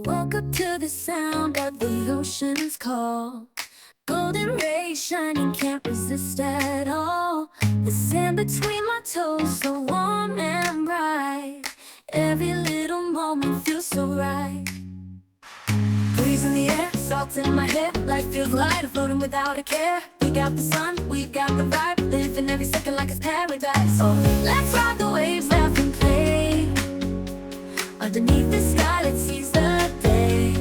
Woke up to the sound of the ocean's call. Golden rays shining, can't resist at all. The sand between my toes, so warm and bright. Every little moment feels so right. Breeze in the air, salt in my head. Life feels lighter, floating without a care. We got the sun, we got the vibe. Living every second like it's paradise. Oh, let's ride the waves, laugh and play. Underneath the sky, let's seize the day.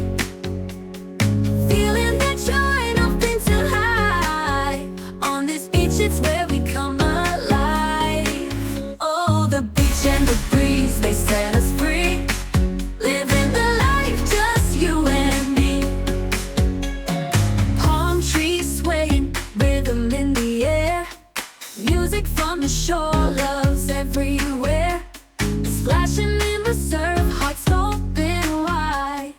Feeling that joy, nothing too high. On this beach, it's where we come alive. Oh, the beach and the breeze, they set us free. Living the life, just you and me. Palm trees swaying, rhythm in the air. Music from the shore, love's everywhere. Splashing in the surf, hearts open wide.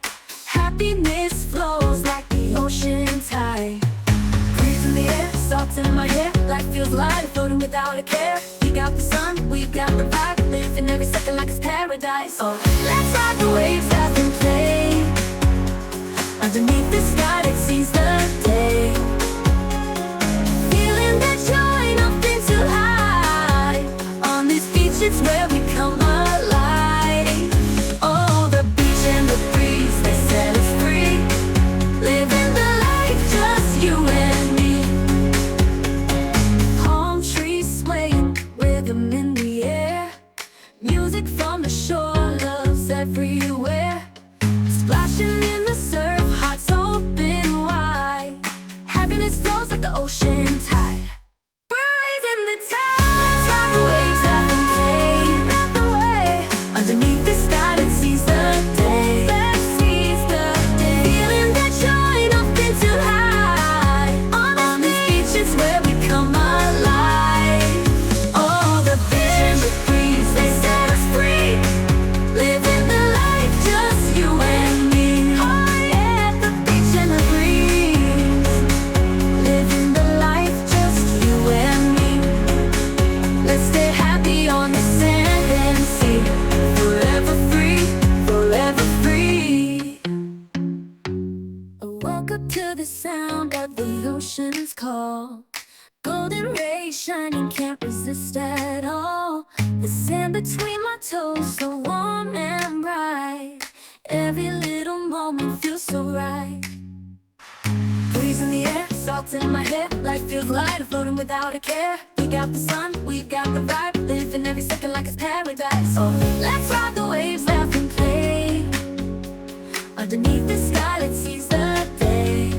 Happiness flows like the ocean tide. Breeze in the air, salt in my hair. Life feels lighter, floating without a care. We got the sun, we got the vibe. Living every second like it's paradise. Oh, let's ride the waves, laugh and play. Underneath the sky, let's seize the day. Feeling that joy, nothing too high. On this beach, it's where we come alive. Oh, the beach and the breeze, they set us free. Living the life, just you and me. Palm trees swaying, rhythm in the air. Music from the shore, love's everywhere. Splashing in the surf, hearts open wide. Happiness flows like the ocean tide. Breeze in the tide. Let's ride the waves, laugh and play. Ride the way. Underneath the sky, let's seize the day. Let's seize the day. Feeling that joy, nothing too high. On this beach, it's where we come alive. Oh, the beach and the breeze, they set us free. Living the life, just you and me. Oh yeah, the beach and the breeze. Living the life, just you and me. Let's stay happy on the sand and sea. Forever free, forever free. I woke up to the sound of the ocean's call. Golden rays shining, can't resist at all. The sand between my toes, so warm and bright. Every little moment feels so right. Breeze in the air, salt in my hair. Life feels lighter, floating without a care. We got the sun, we got the vibe. Living every second like it's paradise. Oh, let's ride the waves, laugh and play. Underneath the sky, let's seize the day.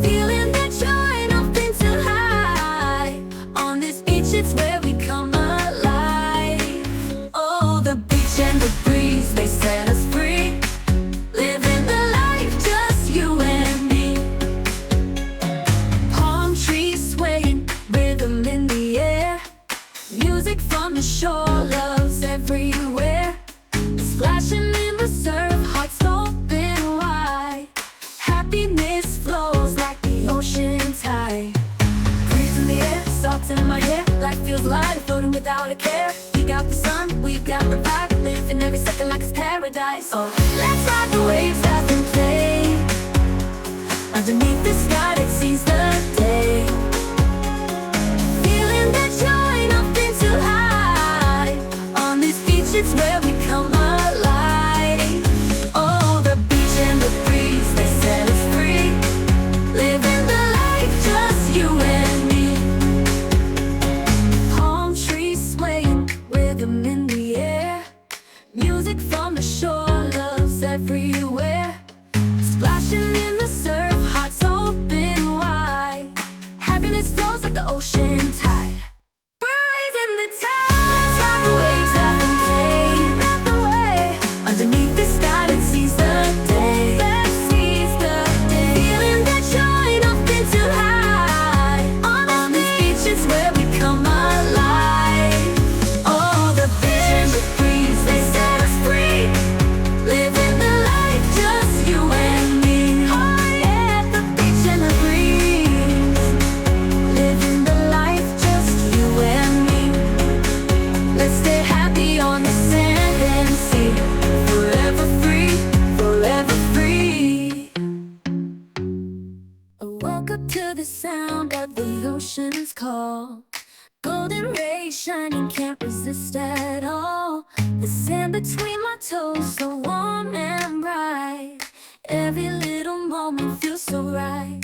Feeling that joy, nothing too high. On this beach, it's where we come alive. Oh, the beach and the breeze, they set us free. Living the life, just you and me. Palm trees swaying, rhythm in the air. Music from the shore, love's everywhere. Splashing in the surf, hearts open wide. Happiness flows like the ocean tide. Breeze in the air, salt in my hair. Life feels lighter, floating without a care. We got the sun, we got the vibe. Living every second like it's paradise. Oh, let's ride the waves, laugh and play. Underneath the sky, let's seize the day. Feeling that joy, nothing too high. On this beach, it's where we come alive. Oh, the beach and the breeze, they set us free. Living the life, just you and me. Palm trees swaying, rhythm in the air. Music from the shore, love's everywhere. Splashing in the surf, hearts open wide. Happiness flows like the ocean tide. Breeze in the tide. Let's ride the waves, laugh and play. Ride the way. Underneath the sky, let's seize the day. Let's seize the day. Feeling that joy, nothing too high. On this beach, it's where we come alive. Oh, the beach and the breeze, they set us free. Living the life, just you and me. Oh yeah, the beach and the breeze. Living the life, ocean's call. Golden rays shining, can't resist at all. The sand between my toes, so warm and bright. Every little moment feels so right.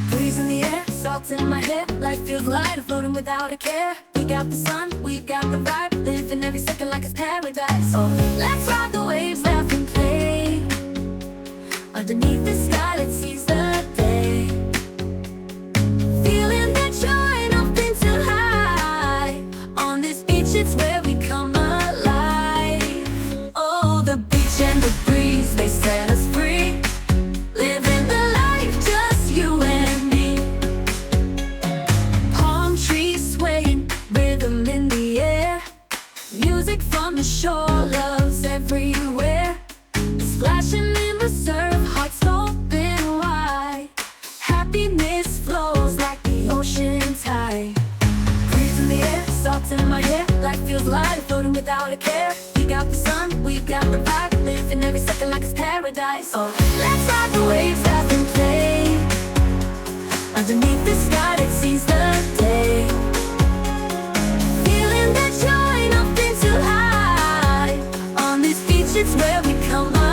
Breeze in the air, salt in my hair. Life feels light, floating without a care. We got the sun, we got the vibe. Living every second like it's paradise. Oh, let's ride the waves, laugh and play. Underneath the sky, let's seize the day. Feeling that joy, nothing too high. On this beach, it's where we come alive. Oh, the beach and the breeze, they set us free. Living the life, just you and me. Palm trees swaying, rhythm in the air. Music from the shore, love's everywhere. Splashing in the surf, hearts open wide. Happiness flows like the ocean tide. Breeze in the air, salt in my hair. Life feels light, floating without a care. We got the sun, we got the vibe. Living every second like it's paradise. Oh, let's ride the waves, laugh and play. Underneath the sky, let's seize the day. Feeling that joy, nothing too high. On this beach, it's where we come alive.